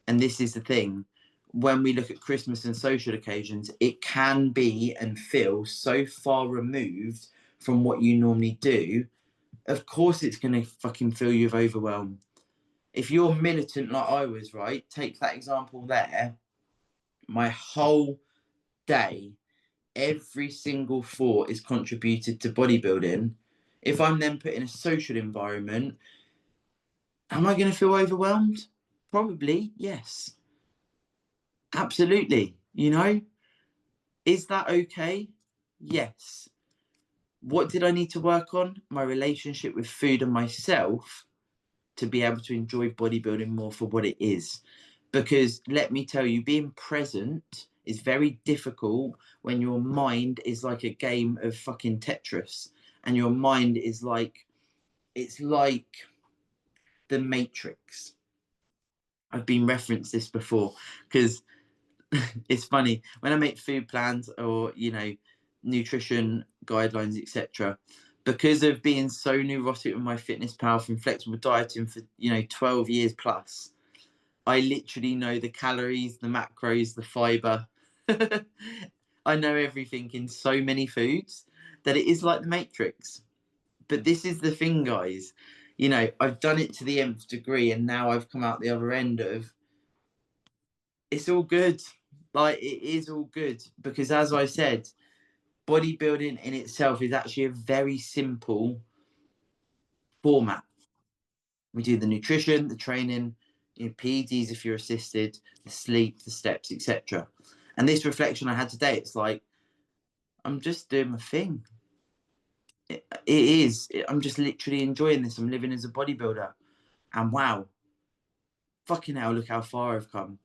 and this is the thing, when we look at Christmas and social occasions, it can be and feel so far removed from what you normally do. Of course, it's going to fucking fill you with overwhelm. If you're militant like I was, right, take that example there, my whole day, every single thought is contributed to bodybuilding. If I'm then put in a social environment, am I going to feel overwhelmed? Probably, yes. Absolutely. You know, is that okay? Yes. What did I need to work on? My relationship with food and myself to be able to enjoy bodybuilding more for what it is. Because let me tell you, being present is very difficult when your mind is like a game of fucking Tetris, and your mind is like, it's like the Matrix. I've been referenced this before because it's funny when I make food plans or, you know, nutrition guidelines, etc. Because of being so neurotic with my fitness pal from flexible dieting for, you know, 12 years plus, I literally know the calories, the macros, the fiber. I know everything in so many foods that it is like the Matrix. But this is the thing, guys. You know, I've done it to the nth degree, and now I've come out the other end of, it's all good. Like, it is all good. Because as I said, bodybuilding in itself is actually a very simple format. We do the nutrition, the training, you know, PEDs if you're assisted, the sleep, the steps, etc. And this reflection I had today, it's like, I'm just doing my thing. It is. I'm just literally enjoying this. I'm living as a bodybuilder. And wow, fucking hell, look how far I've come.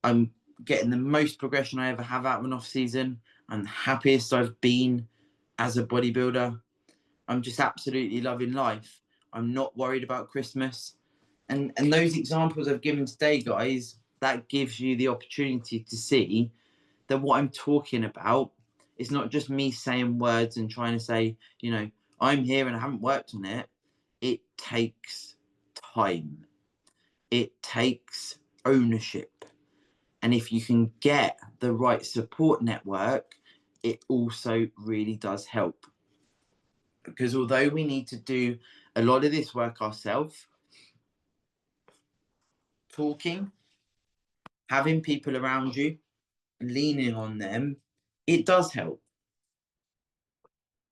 I'm getting the most progression I ever have out of an off season. I'm the happiest I've been as a bodybuilder. I'm just absolutely loving life. I'm not worried about Christmas. And those examples I've given today, guys, that gives you the opportunity to see that what I'm talking about is not just me saying words and trying to say, you know, I'm here and I haven't worked on it. It takes time. It takes ownership. And if you can get the right support network, it also really does help. Because although we need to do a lot of this work ourselves, talking, having people around you, leaning on them, it does help.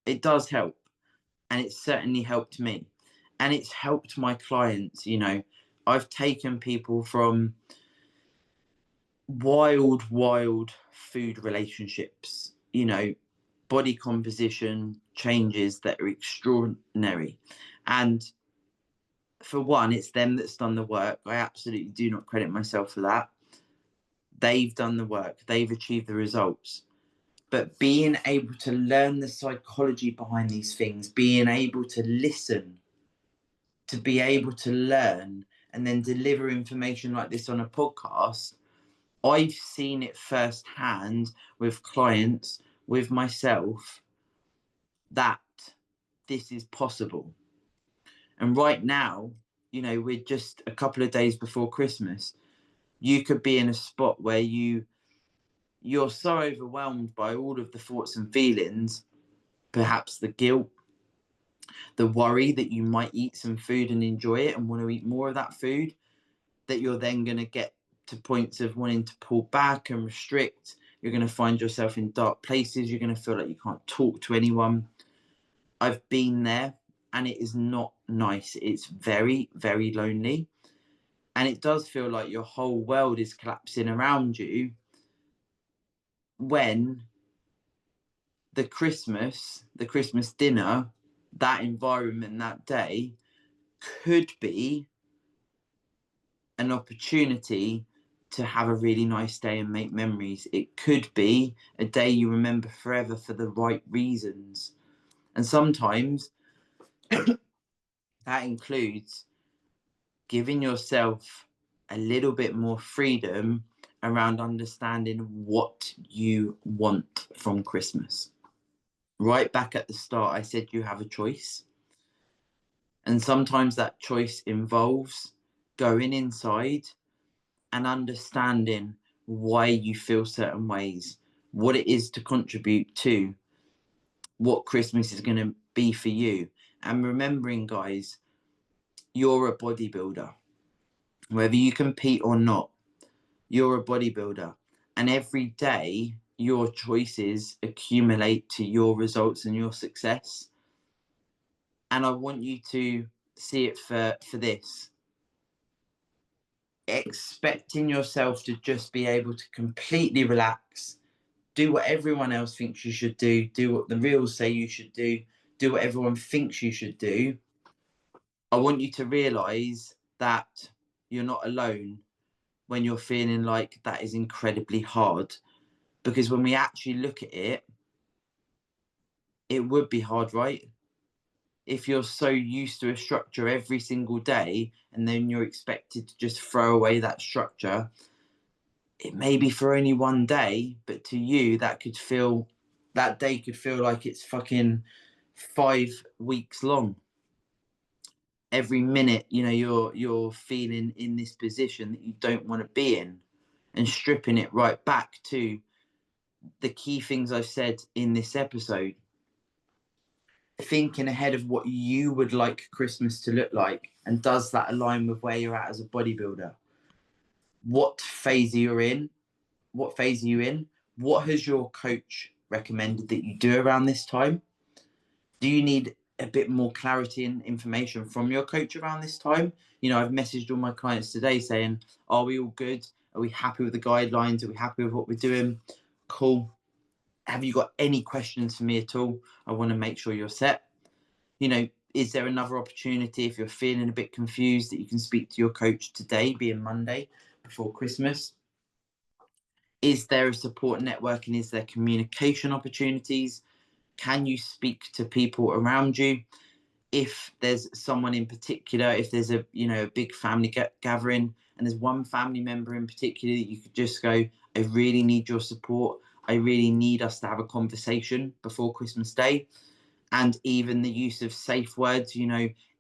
It does help. And it's certainly helped me. And it's helped my clients, you know. I've taken people from wild food relationships, body composition changes that are extraordinary. And for one, it's them that's done the work. I absolutely do not credit myself for that. They've done the work, they've achieved the results. But being able to learn the psychology behind these things, being able to listen, to be able to learn, and then deliver information like this on a podcast, I've seen it firsthand with clients, with myself, that this is possible. And right now, we're just a couple of days before Christmas. You could be in a spot where you're so overwhelmed by all of the thoughts and feelings, perhaps the guilt, the worry that you might eat some food and enjoy it and want to eat more of that food, that you're then going to get to points of wanting to pull back and restrict. You're going to find yourself in dark places. You're going to feel like you can't talk to anyone. I've been there, and it is not nice. It's very, very lonely. And it does feel like your whole world is collapsing around you, when the Christmas dinner, that environment, that day could be an opportunity to have a really nice day and make memories. It could be a day you remember forever for the right reasons. And sometimes that includes giving yourself a little bit more freedom around understanding what you want from Christmas. Right back at the start, I said you have a choice. And sometimes that choice involves going inside and understanding why you feel certain ways, what it is to contribute to what Christmas is going to be for you. And remembering, guys, you're a bodybuilder. Whether you compete or not, you're a bodybuilder. And every day, your choices accumulate to your results and your success. And I want you to see it for this. Expecting yourself to just be able to completely relax, do what everyone else thinks you should do what the reels say you should do what everyone thinks you should do. I want you to realize that you're not alone when you're feeling like that is incredibly hard. Because when we actually look at it, it would be hard, right? If you're so used to a structure every single day, and then you're expected to just throw away that structure, it may be for only one day, but to you, that day could feel like it's fucking 5 weeks long. Every minute, you're feeling in this position that you don't want to be in, and stripping it right back to the key things I've said in this episode. Thinking ahead of what you would like Christmas to look like, and does that align with where you're at as a bodybuilder? What phase are you in? What has your coach recommended that you do around this time? Do you need a bit more clarity and information from your coach around this time? I've messaged all my clients today saying, are we all good? Are we happy with the guidelines? Are we happy with what we're doing? Cool. Have you got any questions for me at all? I want to make sure you're set. Is there another opportunity, if you're feeling a bit confused, that you can speak to your coach today, being Monday before Christmas? Is there a support network, and is there communication opportunities? Can you speak to people around you? If there's someone in particular, if there's a big family gathering, and there's one family member in particular that you could just go, I really need your support. I really need us to have a conversation before Christmas Day. And even the use of safe words,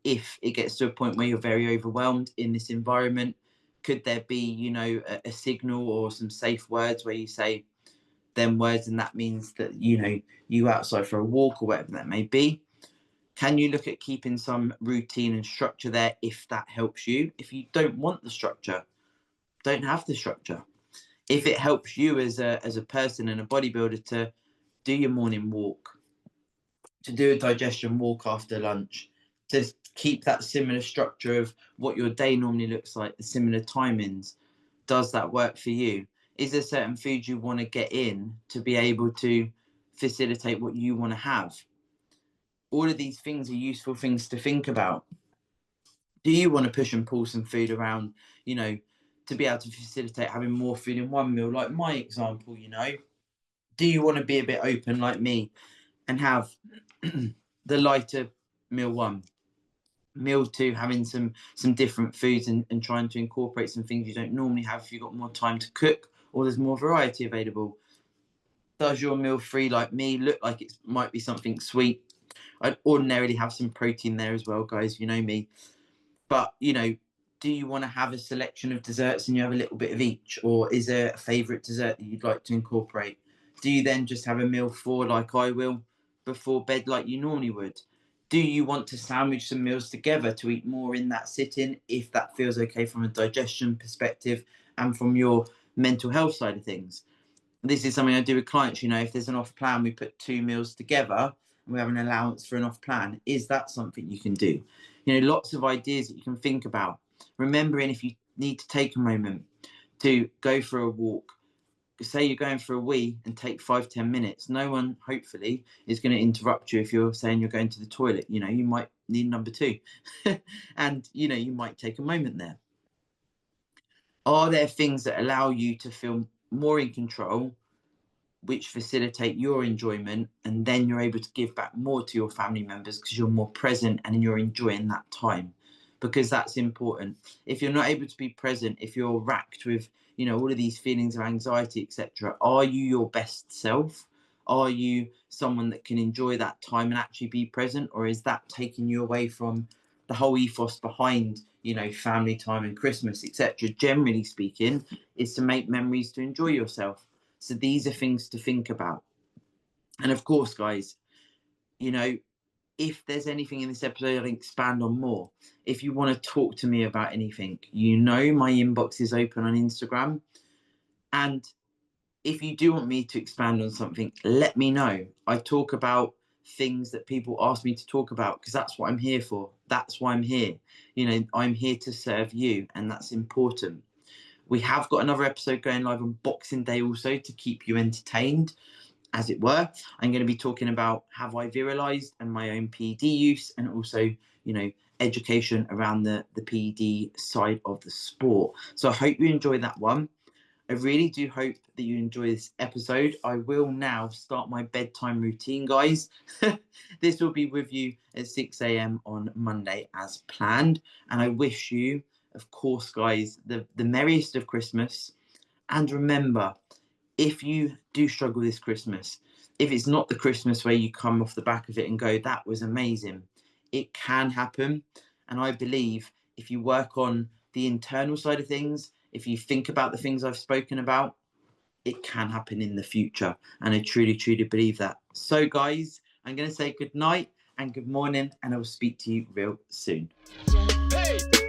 if it gets to a point where you're very overwhelmed in this environment, could there be, a signal or some safe words where you say them words, and that means that, you outside for a walk or whatever that may be? Can you look at keeping some routine and structure there if that helps you? If you don't want the structure, don't have the structure. If it helps you as a person and a bodybuilder to do your morning walk, to do a digestion walk after lunch, to keep that similar structure of what your day normally looks like, the similar timings. Does that work for you? Is there certain foods you want to get in to be able to facilitate what you want to have? All of these things are useful things to think about. Do you want to push and pull some food around, to be able to facilitate having more food in one meal, like my example, Do you want to be a bit open like me and have the lighter meal one? Meal two, having some different foods and trying to incorporate some things you don't normally have if you've got more time to cook or there's more variety available. Does your meal three, like me, look like it might be something sweet? I'd ordinarily have some protein there as well, guys, you know me. But, do you want to have a selection of desserts and you have a little bit of each? Or is there a favourite dessert that you'd like to incorporate? Do you then just have a meal four like I will before bed like you normally would? Do you want to sandwich some meals together to eat more in that sitting if that feels okay from a digestion perspective and from your mental health side of things? This is something I do with clients, if there's an off plan, we put 2 meals together and we have an allowance for an off plan. Is that something you can do? Lots of ideas that you can think about. Remembering if you need to take a moment to go for a walk, say you're going for a wee and take 5-10 minutes, no one hopefully is going to interrupt you if you're saying you're going to the toilet. You might need number 2 and you might take a moment there. Are there things that allow you to feel more in control, which facilitate your enjoyment, and then you're able to give back more to your family members because you're more present and you're enjoying that time? Because that's important. If you're not able to be present, if you're racked with all of these feelings of anxiety, etc., are you your best self? Are you someone that can enjoy that time and actually be present, or is that taking you away from the whole ethos behind family time and Christmas, etc.? Generally speaking, is to make memories, to enjoy yourself. So these are things to think about. And of course, guys, if there's anything in this episode I'll expand on more, if you want to talk to me about anything, my inbox is open on Instagram. And if you do want me to expand on something, let me know. I talk about things that people ask me to talk about because that's what I'm here for. That's why I'm here. I'm here to serve you, and that's important. We have got another episode going live on Boxing Day also to keep you entertained, as it were. I'm going to be talking about have I viralized and my own PED use, and also, education around the PED side of the sport. So I hope you enjoy that one. I really do hope that you enjoy this episode. I will now start my bedtime routine, guys. This will be with you at 6 a.m. on Monday as planned. And I wish you, of course, guys, the merriest of Christmas. And remember, if you do struggle this Christmas, if it's not the Christmas where you come off the back of it and go, that was amazing, it can happen. And I believe if you work on the internal side of things, if you think about the things I've spoken about, it can happen in the future. And I truly, truly believe that. So, guys, I'm going to say good night and good morning, and I will speak to you real soon. Hey!